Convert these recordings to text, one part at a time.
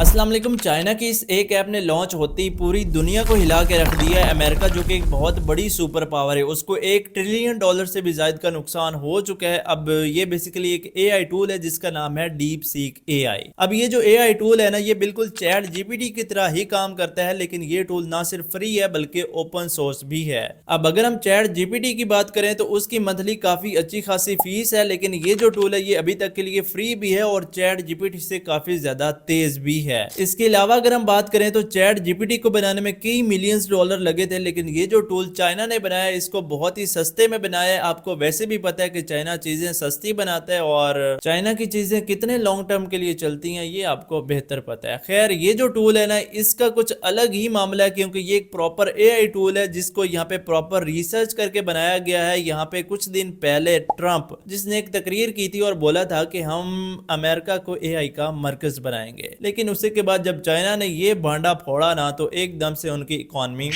अस्सलाम वालेकुम। चाइना की इस एक ऐप ने लॉन्च होते ही पूरी दुनिया को हिला के रख दिया है। अमेरिका जो कि एक बहुत बड़ी सुपर पावर है, उसको $1 ट्रिलियन से भी ज्यादा का नुकसान हो चुका है। अब ये बेसिकली एक एआई टूल है जिसका नाम है डीप सीक एआई। अब ये जो एआई टूल है ना, ये बिल्कुल चैट जीपीटी की तरह ही काम करता है, लेकिन ये टूल ना सिर्फ फ्री है बल्कि ओपन सोर्स भी है। अब अगर हम चैट जीपीटी की बात करें तो उसकी मंथली काफी अच्छी खासी फीस है, लेकिन ये जो टूल है ये अभी तक के लिए फ्री भी है और चैट जीपीटी से काफी ज्यादा तेज भी है। इसके अलावा अगर हम बात करें तो चैट जीपीटी को बनाने में कई मिलियंस डॉलर लगे थे, लेकिन ये जो टूल चाइना ने बनाया है इसको बहुत ही सस्ते में बनाया है। आपको वैसे भी पता है कि चाइना चीजें सस्ती बनाता है और चाइना की चीजें कितने लॉन्ग टर्म के लिए चलती हैं ये आपको बेहतर पता है। खैर, ये जो टूल है ना, इसका कुछ अलग ही मामला है, क्योंकि ये एक प्रॉपर एआई टूल है जिसको यहाँ पे प्रॉपर रिसर्च करके बनाया गया है। यहाँ पे कुछ दिन पहले ट्रंप जिसने एक तकरीर की थी और बोला था कि हम अमेरिका को एआई का मरकज बनाएंगे, लेकिन उसी के बाद जब चाइना ने ये भांडा फोड़ा ना तो एकदम से उनकी इकॉनमी।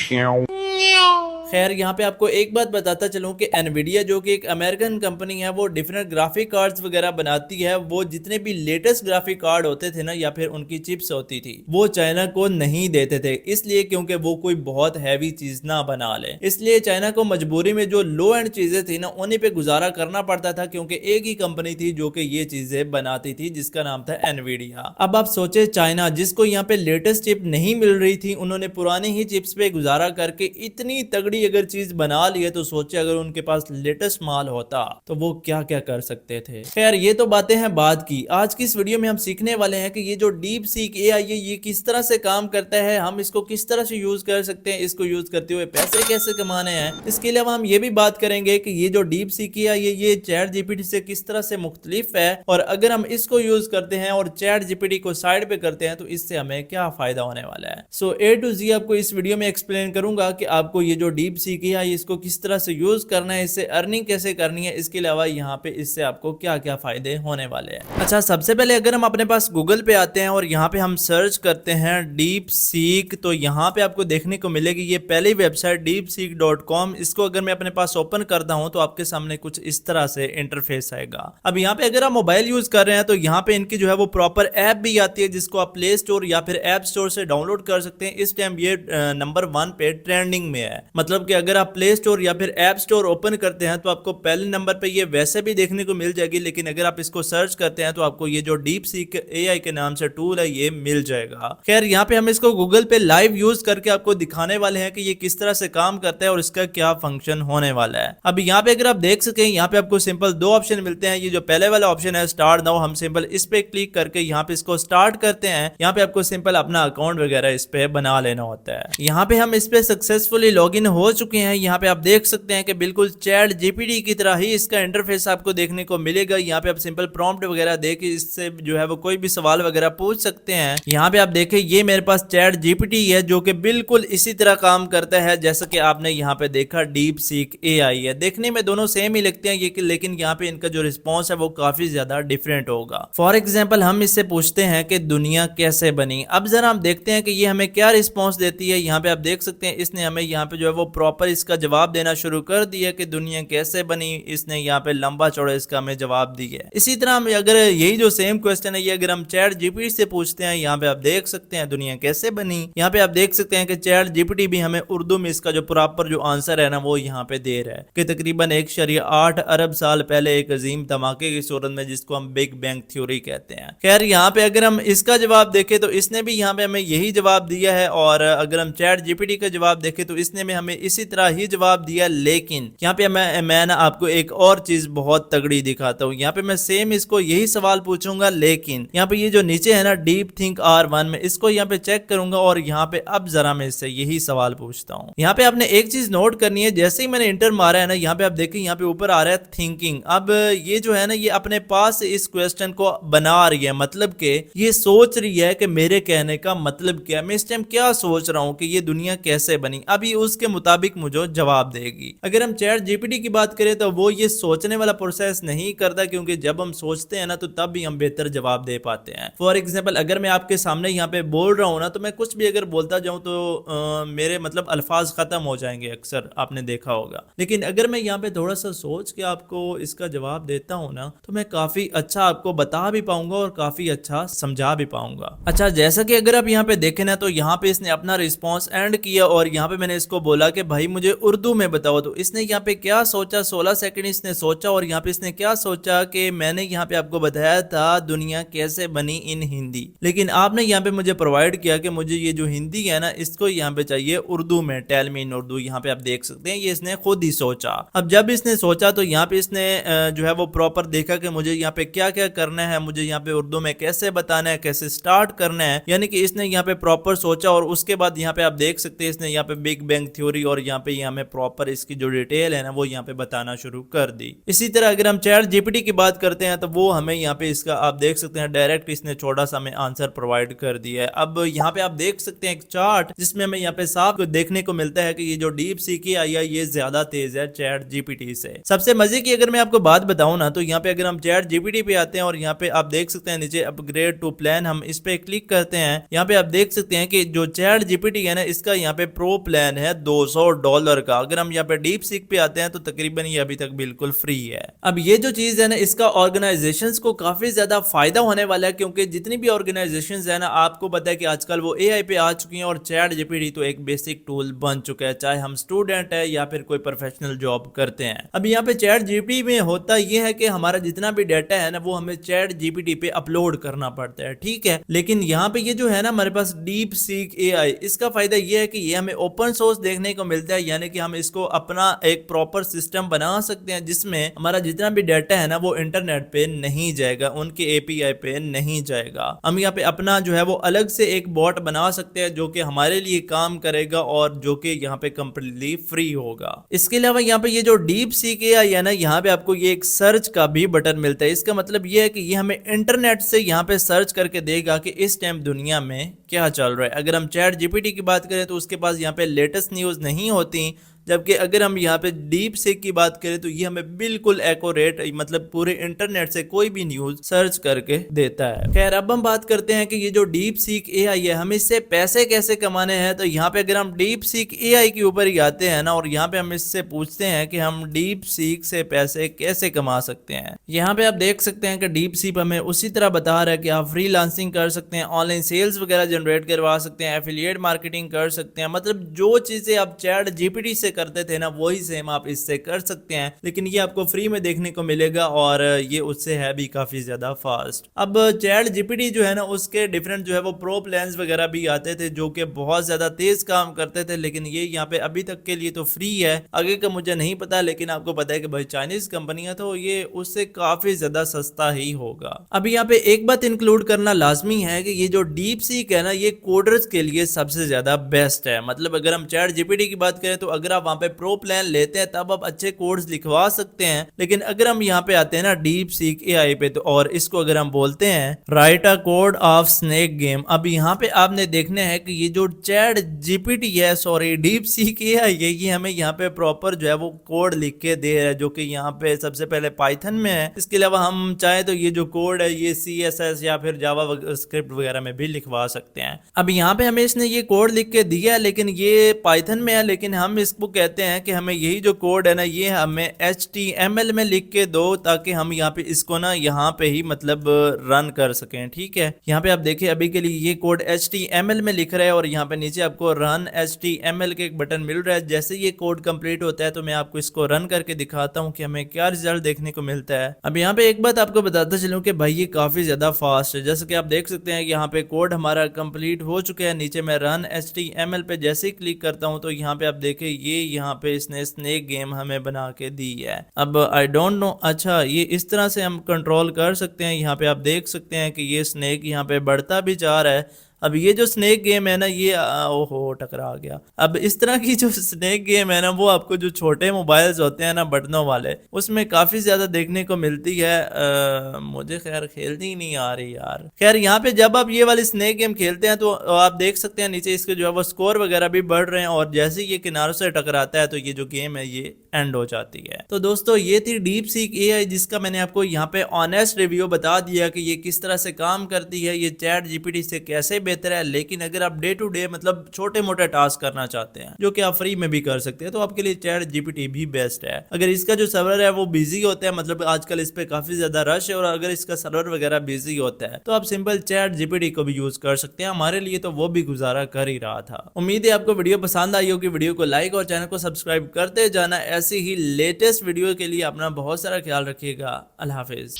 खैर, यहाँ पे आपको एक बात बताता चलूं कि एनवीडिया जो कि एक अमेरिकन कंपनी है, वो डिफरेंट ग्राफिक कार्ड्स वगैरह बनाती है। वो जितने भी लेटेस्ट ग्राफिक कार्ड होते थे ना, या फिर उनकी चिप्स होती थी, वो चाइना को नहीं देते थे, इसलिए क्योंकि वो कोई बहुत हैवी चीज ना बना ले। इसलिए चाइना को मजबूरी में जो लो एंड चीजें थी ना, उन्हीं पे गुजारा करना पड़ता था, क्योंकि एक ही कंपनी थी जो कि ये चीजें बनाती थी जिसका नाम था एनवीडिया। अब आप सोचे, चाइना जिसको यहाँ पे लेटेस्ट चिप नहीं मिल रही थी, उन्होंने पुरानी ही चिप्स पे गुजारा करके इतनी तगड़ी अगर चीज बना ली है, तो सोचे अगर उनके पास लेटेस्ट माल होता तो वो क्या क्या कर सकते थे। खैर, ये तो बातें हैं बाद की। आज की इस वीडियो में हम सीखने वाले हैं कि ये जो डीप सीक एआई है ये किस तरह से काम करता है, हम इसको किस तरह से यूज कर सकते हैं, इसको यूज करते हुए पैसे कैसे कमाने हैं। इसके अलावा हम ये भी बात करेंगे कि ये जो डीप सीक एआई है ये चैट जीपीटी से किस तरह से मुख्तलिफ है, और अगर हम इसको यूज करते हैं और चैट जीपीटी को साइड पे करते हैं तो इससे हमें क्या फायदा होने वाला है। सो ए टू जी आपको इस वीडियो में एक्सप्लेन करूंगा कि आपको ये जो डीप सीक है इसको किस तरह से यूज करना है, इससे अर्निंग कैसे करनी है, इसके अलावा यहाँ पे इससे आपको क्या क्या फायदे होने वाले हैं। अच्छा, सबसे पहले अगर हम अपने पास गूगल पे आते हैं और यहाँ पे हम सर्च करते हैं डीप सीक, तो यहाँ पे आपको देखने को मिलेगी ये पहली वेबसाइट deepseek.com। इसको अगर मैं अपने पास ओपन करता हूँ तो आपके सामने कुछ इस तरह से इंटरफेस आएगा। अब यहाँ पे अगर आप मोबाइल यूज कर रहे हैं तो यहाँ पे इनकी जो है वो प्रॉपर ऐप भी आती है जिसको आप प्ले स्टोर या फिर ऐप स्टोर से डाउनलोड कर सकते हैं। इस टाइम ये नंबर 1 पे ट्रेंडिंग में है, मतलब कि अगर आप प्ले स्टोर या फिर ऐप स्टोर ओपन करते हैं तो आपको पहले नंबर पे ये वैसे भी देखने को मिल जाएगी, लेकिन अगर आप इसको सर्च करते हैं तो आपको ये जो डीप सीक एआई के नाम से टूल है ये मिल जाएगा। खैर, यहाँ पे हम इसको गूगल पे लाइव यूज करके आपको दिखाने वाले हैं कि ये किस तरह से काम करता है और इसका क्या फंक्शन होने वाला है। अब यहाँ पे अगर आप देख सकें, यहाँ पे आपको सिंपल 2 ऑप्शन मिलते हैं। ये जो पहले वाला ऑप्शन है स्टार्ट नाउ, हम सिंपल इस पे क्लिक करके यहाँ पे इसको स्टार्ट करते हैं। यहाँ पे आपको सिंपल अपना अकाउंट वगैरह इस पे बना लेना होता है। यहाँ पे हम इस पे सक्सेसफुली लॉग इन हो चुके हैं। यहाँ पे आप देख सकते हैं कि बिल्कुल चैट जीपीटी की तरह ही इसका इंटरफेस आपको देखने को मिलेगा। यहाँ पे आप सिंपल प्रॉम्प्ट वगैरह देके इससे जो है वो कोई भी सवाल वगैरह पूछ सकते हैं। यहाँ पे आप देखें, ये मेरे पास चैट जीपीटी है जो कि बिल्कुल इसी तरह काम करता है जैसा कि आपने यहाँ पे देखा डीप सीक एआई है। देखने में दोनों सेम ही लगते हैं ये, लेकिन यहाँ पे इनका जो रिस्पॉन्स है वो काफी ज्यादा डिफरेंट होगा। फॉर एग्जाम्पल, हम इससे पूछते हैं कि दुनिया कैसे बनी। अब जरा हम देखते हैं कि ये हमें क्या रिस्पॉन्स देती है। यहाँ पे आप देख सकते हैं इसने हमें यहाँ पे जो है वो प्रॉपर इसका जवाब देना शुरू कर दिया कि दुनिया कैसे बनी। इसने यहाँ पे लंबा चौड़ा इसका हमें जवाब दिया है। इसी तरह हम अगर यही जो सेम क्वेश्चन है ये अगर हम चैट जीपीटी से पूछते हैं, यहाँ पे आप देख सकते हैं दुनिया कैसे बनी। यहाँ पे आप देख सकते हैं कि चैट जीपीटी भी हमें उर्दू में इसका जो प्रॉपर जो आंसर है ना वो यहाँ पे दे रहा है कि तकरीबन 1.8 अरब साल पहले एक अजीम धमाके की सूरत में, जिसको हम बिग बैंग थ्योरी कहते हैं। खैर, यहाँ पे अगर हम इसका जवाब देखें तो इसने भी यहाँ पे हमें यही जवाब दिया है, और अगर हम चैट जीपीटी का जवाब देखें तो इसने भी हमें इसी तरह ही जवाब दिया। लेकिन यहाँ पे मैं ना आपको एक और चीज बहुत तगड़ी दिखाता हूँ। यहाँ पे मैं सेम इसको यही सवाल पूछूंगा, लेकिन यहाँ पे ये जो नीचे है ना डीप थिंक R1 में, इसको यहाँ पे चेक करूंगा और यहाँ पे अब जरा मैं इससे यही सवाल पूछता हूँ। यहाँ पे आपने एक चीज नोट करनी है, जैसे ही मैंने इंटर मारा है ना, यहाँ पे आप देखें यहाँ पे ऊपर आ रहा है थिंकिंग। अब ये जो है ना ये अपने पास इस क्वेश्चन को बना रही है, मतलब के ये सोच रही है कि मेरे कहने का मतलब क्या है, मैं इस टाइम क्या सोच रहा हूँ कि ये दुनिया कैसे बनी। अभी उसके मुताबिक मुताबिक मुझे जवाब देगी। अगर हम चैट जीपीटी की बात करें तो वो ये सोचने वाला प्रोसेस नहीं करता, क्योंकि जब हम सोचते हैं ना तो तब भी हम बेहतर जवाब दे पाते हैं। फॉर एग्जाम्पल अगर मैं आपके सामने यहाँ पे बोल रहा हूँ ना, तो मैं कुछ भी अगर बोलता जाऊँ तो मेरे मतलब अल्फाज खत्म हो जाएंगे, अक्सर आपने देखा होगा। लेकिन अगर मैं यहाँ पे थोड़ा सा सोच के आपको इसका जवाब देता हूँ ना, तो मैं काफी अच्छा आपको बता भी पाऊंगा और काफी अच्छा समझा भी पाऊंगा। अच्छा, जैसा कि अगर आप यहाँ पे देखें ना, तो यहाँ पे इसने अपना रिस्पॉन्स एंड किया और यहाँ पे मैंने इसको बोला कि भाई मुझे उर्दू में बताओ, तो इसने यहाँ पे क्या सोचा, 16 सेकंड इसने सोचा और यहाँ पे इसने क्या सोचा कि मैंने यहाँ पे आपको बताया था दुनिया कैसे बनी इन हिंदी, लेकिन आपने यहाँ पे मुझे प्रोवाइड किया कि मुझे ये जो हिंदी है ना इसको यहाँ पे चाहिए उर्दू में, टेल मी इन उर्दू। यहाँ पे आप देख सकते हैं ये इसने खुद ही सोचा। अब जब इसने सोचा तो यहाँ पे इसने जो है वो प्रॉपर देखा कि मुझे यहाँ पे क्या क्या करना है, मुझे यहाँ पे उर्दू में कैसे बताना है, कैसे स्टार्ट करना है, यानी कि इसने यहाँ पे प्रॉपर सोचा और उसके बाद यहाँ पे आप देख सकते हैं इसने यहाँ पे बिग बैंग थ्योरी और यहाँ पे हमें प्रॉपर इसकी जो डिटेल है ना वो यहाँ पे बताना शुरू कर दी। इसी तरह अगर हम चैट जीपीटी की बात करते हैं तो वो हमें यहाँ पे इसका आप देख सकते हैं डायरेक्ट इसने छोटा सा हमें आंसर प्रोवाइड कर दिया है। अब यहाँ पे आप देख सकते हैं एक चार्ट जिसमें हमें यहाँ पे साफ देखने को मिलता है कि ये जो डीप सी की आई है ये ज्यादा तेज है चैट जीपीटी से। सबसे मजे की अगर मैं आपको बात बताऊं ना, तो यहाँ पे अगर हम चैट जीपीटी पे आते हैं और यहाँ पे आप देख सकते हैं नीचे अपग्रेड टू प्लान, हम इस पे क्लिक करते हैं। यहाँ पे आप देख सकते हैं कि जो चैट जीपीटी है ना इसका यहाँ पे प्रो प्लान है $200 का। अगर हम यहाँ पे डीप सीक पे आते हैं तो तकरीबन ये अभी तक बिल्कुल फ्री है। अब ये जो चीज है ना इसका ऑर्गेनाइजेशंस को काफी ज्यादा फायदा होने वाला है, क्योंकि जितनी भी ऑर्गेनाइजेशंस है ना आपको पता है कि आजकल वो एआई पे आ चुकी हैं और चैट जीपीटी तो एक बेसिक टूल बन चुका है, चाहे हम स्टूडेंट है या फिर कोई प्रोफेशनल जॉब करते हैं। अब यहाँ पे चैट जीपीटी में होता यह है कि हमारा जितना भी डाटा है ना वो हमें चैट जीपीटी पे अपलोड करना पड़ता है, ठीक है। लेकिन यहाँ पे ये जो है ना हमारे पास डीप सीक एआई, इसका फायदा ये है कि ये हमें ओपन सोर्स देखने को मिलता है, यानी कि हम इसको अपना एक प्रॉपर सिस्टम बना सकते हैं जिसमें हमारा जितना भी डाटा है ना वो इंटरनेट पे नहीं जाएगा, उनके एपीआई पे नहीं जाएगा। हम यहाँ पे अपना जो है वो अलग से एक बॉट बना सकते हैं जो कि हमारे लिए काम करेगा और जो कि यहाँ पे कंप्लीटली फ्री होगा। इसके अलावा यहाँ पे ये जो डीप सीक एआई है ना यहाँ पे आपको ये एक सर्च का भी बटन मिलता है। इसका मतलब ये है कि ये हमें इंटरनेट से यहाँ पे सर्च करके देगा कि इस टाइम दुनिया में क्या चल रहा है। अगर हम चैट जीपीटी की बात करें तो उसके पास यहाँ पे लेटेस्ट न्यूज नहीं होती, जबकि अगर हम यहाँ पे डीप सीक की बात करें तो ये हमें बिल्कुल एक्यूरेट मतलब पूरे इंटरनेट से कोई भी न्यूज सर्च करके देता है। खैर अब हम बात करते हैं कि ये जो डीप सीक एआई है हमें इससे पैसे कैसे कमाने हैं। तो यहाँ पे अगर हम डीप सीक एआई के ऊपर ही आते हैं ना और यहाँ पे हम इससे पूछते हैं कि हम डीप सीक से पैसे कैसे कमा सकते हैं। यहाँ पे आप देख सकते हैं कि डीप सीक हमें उसी तरह बता रहा है कि आप फ्रीलांसिंग कर सकते हैं, ऑनलाइन सेल्स वगैरह जनरेट करवा सकते हैं, एफिलिएट मार्केटिंग कर सकते हैं, मतलब जो चीजें आप चैट जीपीटी से करते थे ना वही सेम आप इससे कर सकते हैं, लेकिन ये आपको फ्री में देखने को मिलेगा और ये उससे है भी काफी ज्यादा फास्ट। अब चैट जीपीटी जो है ना उसके डिफरेंट जो है वो प्रो प्लान्स वगैरह भी आते थे जो कि बहुत ज्यादा तेज काम करते थे, लेकिन ये यहाँ पे अभी तक के लिए तो फ्री है, आगे का मुझे नहीं पता, लेकिन आपको पता है कि भाई चाइनीज कंपनी है तो ये उससे काफी ज्यादा सस्ता ही होगा। अब यहाँ पे एक बात इंक्लूड करना लाजमी है कि ये जो डीप सीक है ना ये कोडर्स के लिए सबसे ज्यादा बेस्ट है। मतलब अगर हम चैट जीपीटी की बात करें तो अगर आप वहां पे प्रो प्लान लेते हैं तब आप अच्छे कोड्स लिखवा सकते हैं, लेकिन अगर हम यहाँ पे आते हैं ना डीप सीक एआई पे तो और इसको अगर हम बोलते हैं right a code of snake game, अब यहाँ पे आपने देखना है कि ये जो चैट जीपीटी है सॉरी डीप सीक एआई है ये हमें यहाँ पे प्रॉपर जो है वो कोड लिख के दे रहा है जो कि यहाँ पे सबसे पहले पाइथन में है। इसके अलावा हम चाहे तो ये जो कोड है ये CSS या फिर जावा स्क्रिप्ट वगैरह में भी लिखवा सकते हैं। अब यहाँ पे हमें इसने ये कोड लिख के दिया है लेकिन ये पाइथन में है, लेकिन हम इसको कहते हैं कि हमें यही जो कोड है ना ये हमें HTML में लिख के दो ताकि हम यहाँ पे इसको ना यहाँ पे ही मतलब रन कर सकें, ठीक है। यहाँ पे आप देखिए अभी के लिए ये कोड HTML में लिख रहा है और यहाँ पे नीचे आपको रन HTML के एक बटन मिल रहा है। जैसे ये कोड कंप्लीट होता है तो मैं आपको इसको रन करके दिखाता हूँ कि हमें क्या रिजल्ट देखने को मिलता है। अब यहाँ पे एक बात आपको बताता चलूँ कि भाई ये काफी ज्यादा फास्ट है। जैसे कि आप देख सकते हैं यहाँ पे कोड हमारा कंप्लीट हो चुका है। नीचे मैं रन HTML पे जैसे ही क्लिक करता हूँ तो यहाँ पे आप देखें ये यहाँ पे इसने स्नेक गेम हमें बना के दी है। अब आई डोंट नो, अच्छा ये इस तरह से हम कंट्रोल कर सकते हैं। यहाँ पे आप देख सकते हैं कि ये स्नेक यहाँ पे बढ़ता भी जा रहा है। अब ये जो स्नेक गेम है ना, ये ओहो टकरा गया। अब इस तरह की जो स्नेक गेम है ना, वो आपको जो छोटे मोबाइल्स होते हैं ना बटनों वाले, उसमें काफी ज्यादा देखने को मिलती है। मुझे खैर खेलनी ही नहीं आ रही यार। खैर यहाँ पे जब आप ये वाली स्नेक गेम खेलते हैं तो आप देख सकते हैं नीचे इसके जो है वो स्कोर वगैरह भी बढ़ रहे हैं, और जैसे ही ये किनारों से टकराता है तो ये जो गेम है ये एंड हो जाती है। तो दोस्तों ये थी डीप सीक एआई, जिसका मैंने आपको यहाँ पे ऑनेस्ट रिव्यू बता दिया कि ये किस तरह से काम करती है, ये चैट जीपीटी से कैसे बेहतर है। लेकिन अगर आप डे टू डे मतलब छोटे मोटे टास्क करना चाहते हैं जो कि आप फ्री में भी कर सकते हैं, तो आपके लिए चैट जीपीटी भी बेस्ट है। अगर इसका जो सर्वर है वो बिजी होता है, मतलब आजकल इस पे काफी ज्यादा रश है, और अगर इसका सर्वर वगैरह बिजी होता है तो आप सिंपल चैट जीपीटी को भी यूज कर सकते हैं। हमारे लिए तो वो भी गुजारा कर ही रहा था। उम्मीद है आपको वीडियो पसंद आई होगी। वीडियो को लाइक और चैनल को सब्सक्राइब करते जाना। ऐसी ही लेटेस्ट वीडियो के लिए अपना बहुत सारा ख्याल रखिएगा। अल्लाह हाफिज।